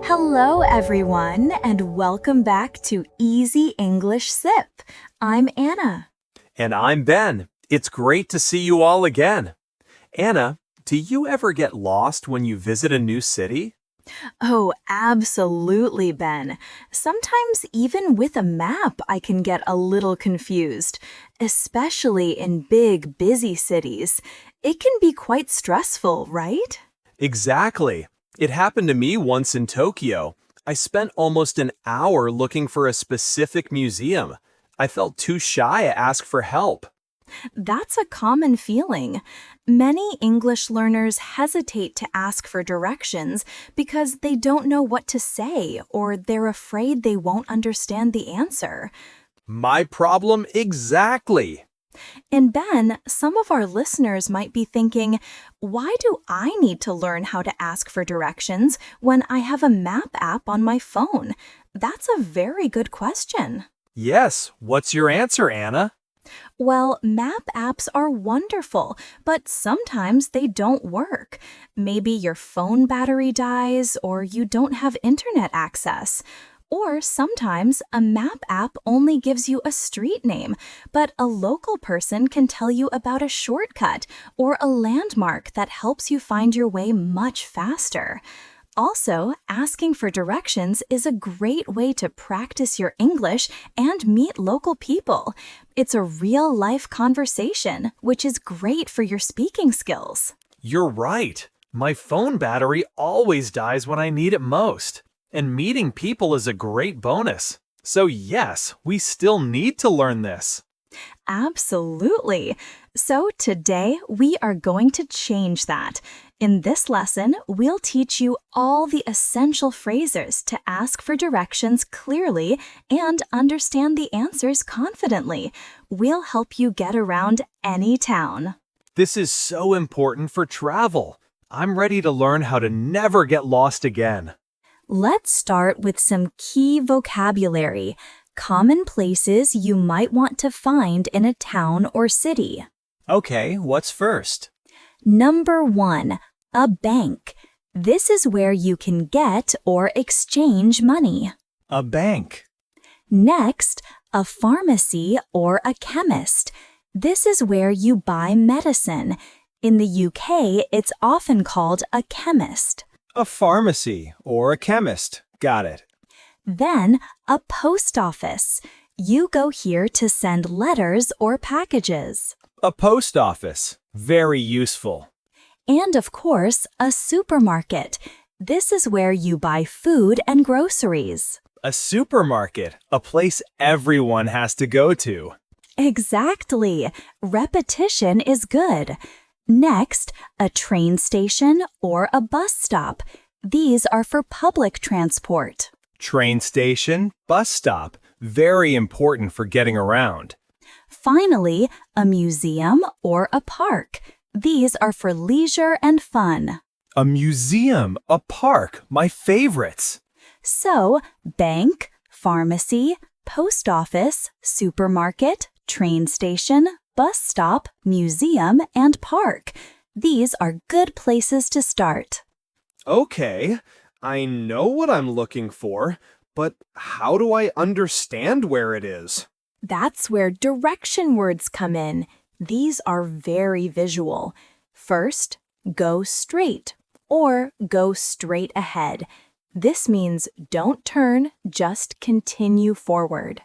Hello, everyone, and welcome back to Easy English Sip. I'm Anna. And I'm Ben. It's great to see you all again. Anna, do you ever get lost when you visit a new city? Oh, absolutely, Ben. Sometimes, even with a map, I can get a little confused, especially in big, busy cities. It can be quite stressful, right? Exactly. It happened to me once in Tokyo. I spent almost an hour looking for a specific museum. I felt too shy to ask for help. That's a common feeling. Many English learners hesitate to ask for directions because they don't know what to say or they're afraid they won't understand the answer. My problem exactly. And Ben, some of our listeners might be thinking, why do I need to learn how to ask for directions when I have a map app on my phone? That's a very good question. Yes, what's your answer, Anna? Well, map apps are wonderful, but sometimes they don't work. Maybe your phone battery dies or you don't have internet access. Or sometimes a map app only gives you a street name, but a local person can tell you about a shortcut or a landmark that helps you find your way much faster. Also, asking for directions is a great way to practice your English and meet local people. It's a real-life conversation, which is great for your speaking skills. You're right. My phone battery always dies when I need it most. And meeting people is a great bonus. So yes, we still need to learn this. Absolutely. So today we are going to change that. In this lesson, we'll teach you all the essential phrases to ask for directions clearly and understand the answers confidently. We'll help you get around any town. This is so important for travel. I'm ready to learn how to never get lost again. Let's start with some key vocabulary, common places you might want to find in a town or city. Okay, what's first? Number 1, a bank. This is where you can get or exchange money. A bank. Next, a pharmacy or a chemist. This is where you buy medicine. In the UK, it's often called a chemist. A pharmacy or a chemist. Got it. Then, a post office. You go here to send letters or packages. A post office. Very useful. And of course, a supermarket. This is where you buy food and groceries. A supermarket. A place everyone has to go to. Exactly. Repetition is good. Next, a train station or a bus stop. These are for public transport. Train station, bus stop. Very important for getting around. Finally, a museum or a park. These are for leisure and fun. A museum, a park, my favorites. So, bank, pharmacy, post office, supermarket, train station, bus stop, museum, and park. These are good places to start. Okay, I know what I'm looking for, but how do I understand where it is? That's where direction words come in. These are very visual. First, go straight or go straight ahead. This means don't turn, just continue forward.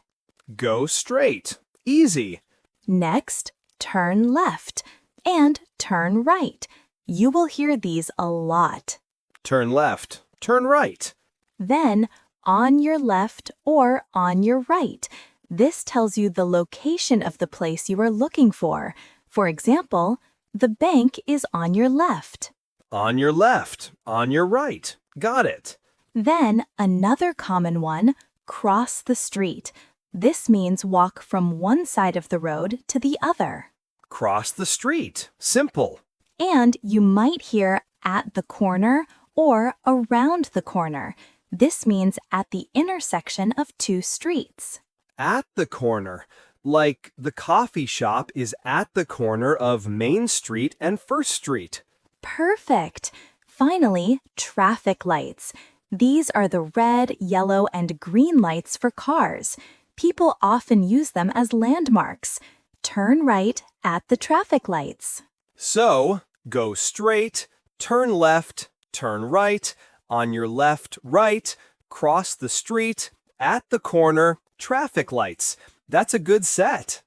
Go straight. Easy. Next, turn left and turn right. You will hear these a lot. Turn left. Turn right. Then, on your left or on your right. This tells you the location of the place you are looking for. For example, the bank is on your left. On your left. On your right. Got it. Then, another common one, cross the street. This means walk from one side of the road to the other. Cross the street. Simple. And you might hear at the corner or around the corner. This means at the intersection of two streets. At the corner. Like the coffee shop is at the corner of Main Street and First Street. Perfect. Finally, traffic lights. These are the red, yellow, and green lights for cars. People often use them as landmarks. Turn right at the traffic lights. So, go straight, turn left, turn right, on your left, right, cross the street, at the corner, traffic lights. That's a good set.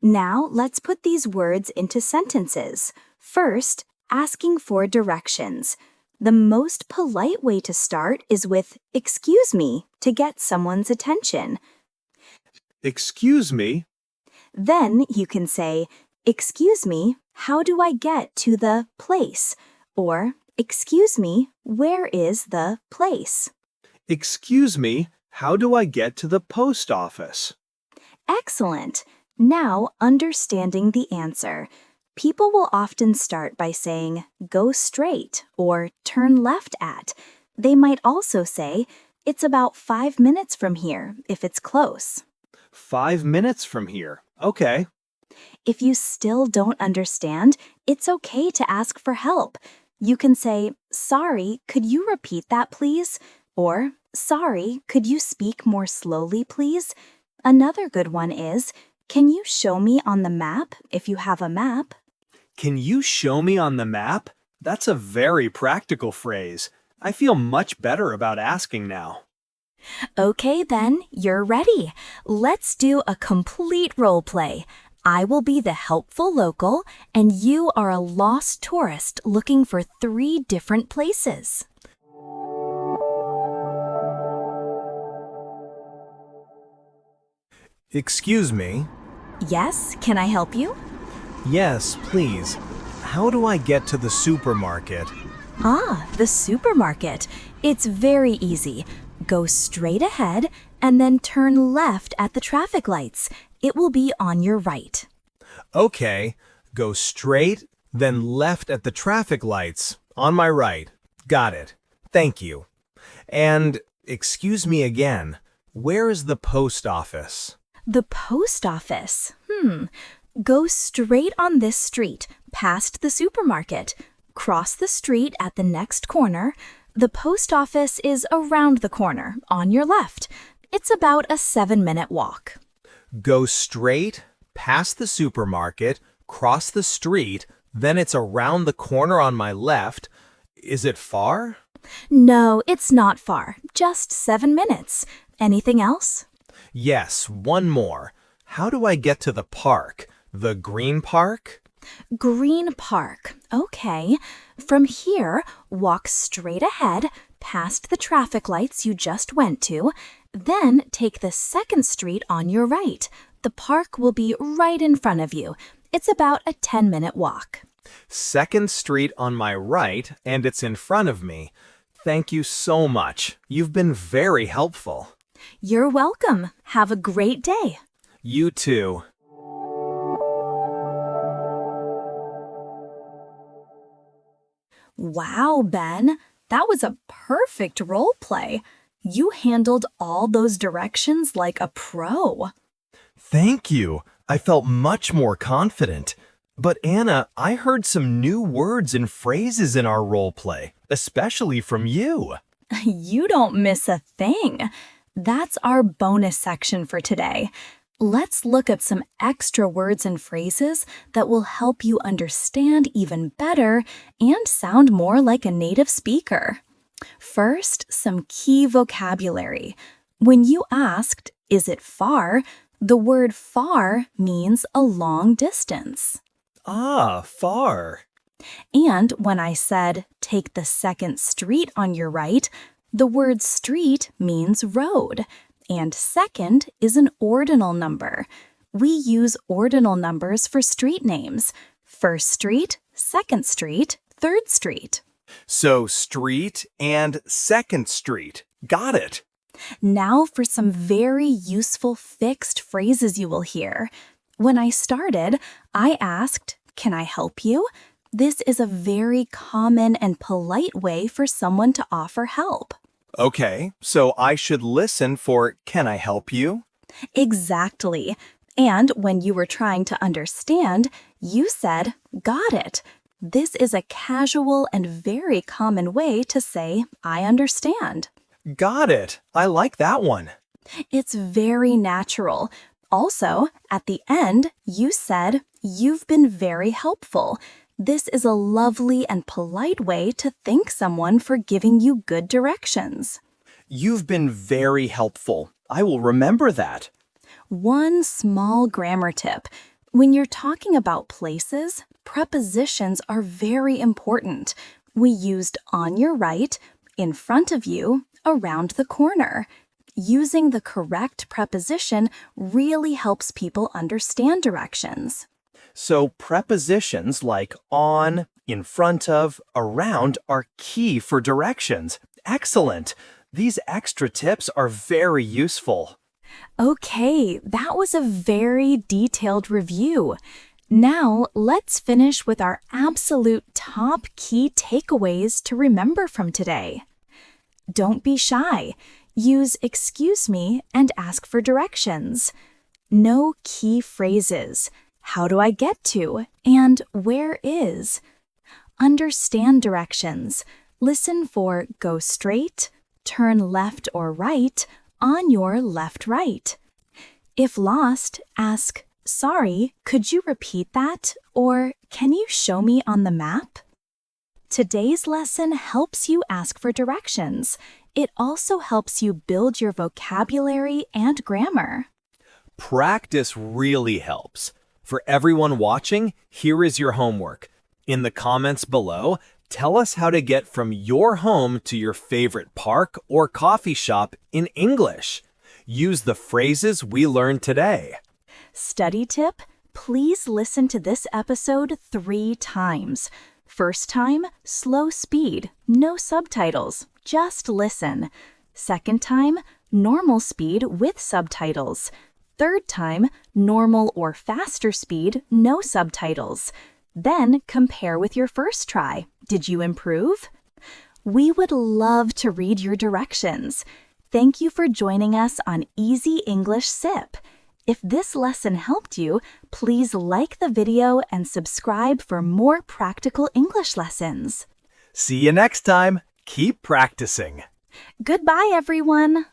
Now, let's put these words into sentences. First, asking for directions. The most polite way to start is with "excuse me" to get someone's attention. Excuse me, Then you can say, "Excuse me, how do I get to the place?" Or, "Excuse me, where is the place?" excuse me, how do I get to the post office? Excellent! Now, understanding the answer. People will often start by saying, "go straight" or "turn left at." They might also say, "it's about 5 minutes from here" if it's close. 5 minutes from here. Okay. If you still don't understand, it's okay to ask for help. You can say, "Sorry, could you repeat that, please?" Or, "Sorry, could you speak more slowly, please?" Another good one is, "Can you show me on the map if you have a map?" Can you show me on the map? That's a very practical phrase. I feel much better about asking now. Okay, then, you're ready. Let's do a complete role play. I will be the helpful local, and you are a lost tourist looking for 3 different places. Excuse me. Yes, can I help you? Yes, please. How do I get to the supermarket? Ah, the supermarket. It's very easy. Go straight ahead and then turn left at the traffic lights. It will be on your right. Okay, go straight, then left at the traffic lights, on my right. Got it. Thank you. And, excuse me again, where is the post office? The post office. Go straight on this street, past the supermarket. Cross the street at the next corner. The post office is around the corner, on your left. It's about a 7-minute walk. Go straight, past the supermarket, cross the street, then it's around the corner on my left. Is it far? No, it's not far. Just 7 minutes. Anything else? Yes, one more. How do I get to the park? The green park? Green Park. Okay. From here, walk straight ahead, past the traffic lights you just went to. Then take the second street on your right. The park will be right in front of you. It's about a 10-minute walk. 2nd Street on my right, and it's in front of me. Thank you so much. You've been very helpful. You're welcome. Have a great day. You too. Wow, Ben, that was a perfect role play. You handled all those directions like a pro. Thank you. I felt much more confident. But Anna, I heard some new words and phrases in our role play, especially from you. You don't miss a thing. That's our bonus section for today. Let's look at some extra words and phrases that will help you understand even better and sound more like a native speaker. First, some key vocabulary. When you asked, "Is it far?" the word far means a long distance. Ah, far. And when I said, "take the second street on your right," the word street means road, and second is an ordinal number. We use ordinal numbers for street names: 1st Street, 2nd Street, 3rd Street. So street and 2nd Street. Got it. Now for some very useful fixed phrases you will hear. When I started, I asked, "Can I help you?" This is a very common and polite way for someone to offer help. Okay, so I should listen for "Can I help you?" Exactly. And when you were trying to understand, you said, "Got it." This is a casual and very common way to say, "I understand." Got it. I like that one. It's very natural. Also, at the end, you said, "You've been very helpful." This is a lovely and polite way to thank someone for giving you good directions. You've been very helpful. I will remember that. One small grammar tip. When you're talking about places, prepositions are very important. We used on your right, in front of you, around the corner. Using the correct preposition really helps people understand directions. So prepositions like on, in front of, around are key for directions. Excellent. These extra tips are very useful. Okay, that was a very detailed review. Now, let's finish with our absolute top key takeaways to remember from today. Don't be shy. Use "excuse me" and ask for directions. Know key phrases. How do I get to? And where is? Understand directions. Listen for go straight, turn left or right, on your left-right. If lost, ask, "Sorry, could you repeat that?" Or "Can you show me on the map?" Today's lesson helps you ask for directions. It also helps you build your vocabulary and grammar. Practice really helps. For everyone watching, here is your homework. In the comments below, tell us how to get from your home to your favorite park or coffee shop in English. Use the phrases we learned today. Study tip: please listen to this episode 3 times. First time, slow speed, no subtitles, just listen. Second time, normal speed with subtitles. Third time, normal or faster speed, no subtitles. Then compare with your first try. Did you improve? We would love to read your directions. Thank you for joining us on Easy English SIP. If this lesson helped you, please like the video and subscribe for more practical English lessons. See you next time. Keep practicing. Goodbye, everyone.